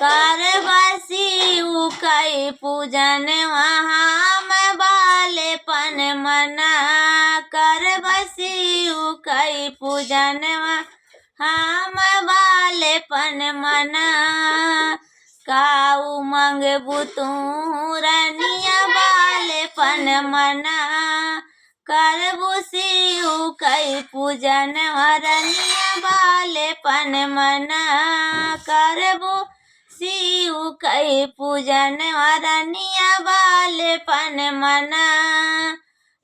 करबसी कई पूजन हम बालेपन मना। करबसी कई पूजन हम बालेपन मना। काऊ मंगबू तू रनिया बालेपन मना। करबू शिव कई पूजन रनिया बालेपन मना। करबू शिव कई पूजन रनिया बालेपन मना।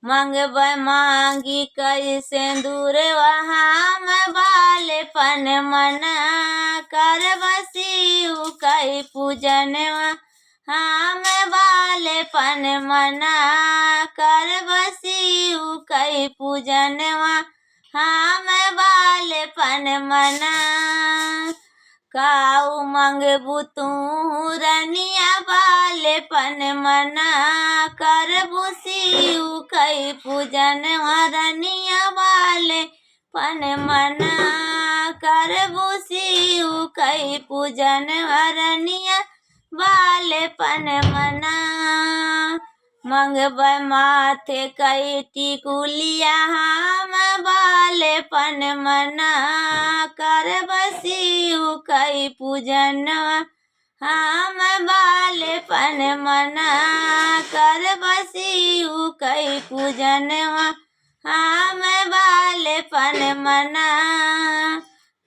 मंगब मांगी कई सिंदूर हम बालेपन मना। करब शिव कई पूजन हम बालेपन मना। करब शिव कई पूजन हम बालेपन मना। काऊ मंगबू तू रनिया बालेपन मना। करबू शिव कई पूजन रनिया बालेपन मना। करबू शिव कई पूजन रनिया बालेपन मना। मंगब माथे कई टिकुलिया हम बालेपन मना। करब शिव कई पूजन हम बालेपन मना। करब शिव कई पूजन हम बालेपन मना।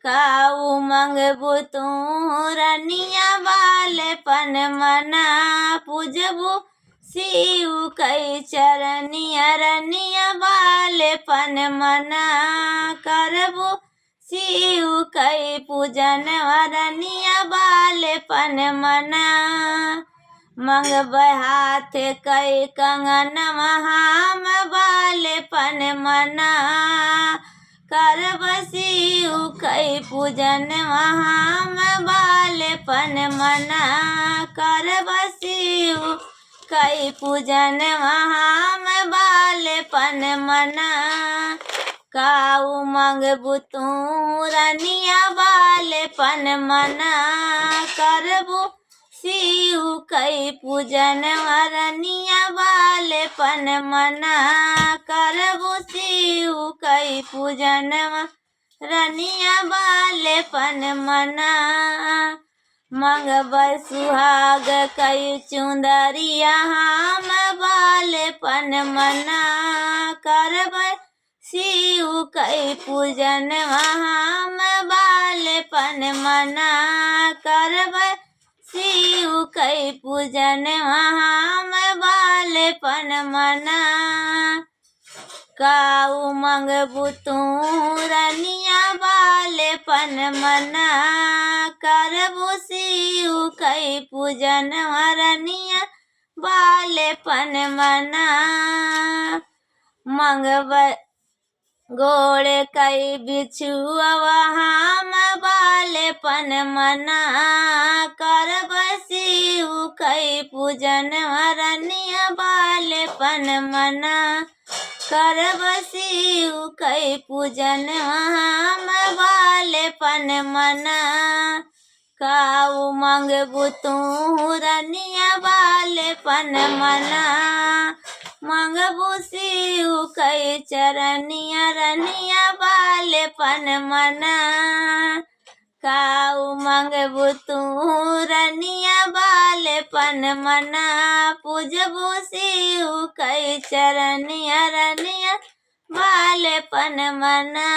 काऊ मंगबू तू रनिया बालेपन मना। पूजबू शिव कई चरनिया रनिया बालेपन मना। करबू शिव कई पूजन रनिया बालेपन मना। मंगब हाथ कई कंगन हम बालेपन मना। करब शिव कई पूजन हम बालेपन मना। करब शिव कई पूजन हम बालेपन मना। काऊ मंगबू तू रनिया बालेपन मना। करबू शिव कई पूजन रनिया बालेपन मना। करबू शिव कई पूजन रनिया बालेपन मना। मंगब सुहाग कई चुंदरिया हम बालेपन मना। करब शिव कई पूजन हम बालेपन मना। करब शिव कई पूजन हम बालेपन मना। काऊ मंगबू तू रनिया बालेपन मना। करबू शिव कई पूजन रनिया बालेपन मना। मंगब गोड़ कई बिछुआ हम बालेपन मना। करब शिव कई पूजन रनिया बालेपन मना। करब शिव कई पूजन हम बालेपन मना। काऊ मंगबू तू रनिया बालेपन मना। मंगबू शिव कई चरनिया रनिया बालेपन मना। काऊ मंगबू तू रनिया बालेपन मना। पूजबू शिव कई चरनिया रनिया बालेपन मना।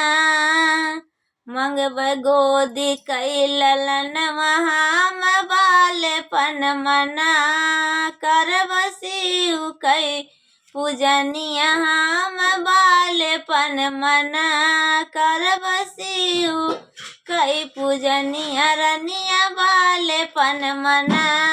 मंगब गोदी कई ललन हम बालेपन मना। करब शिव कई पूजनिया हम बालेपन मना। करब शिव कई पूजनिया रनिया बालेपन मना।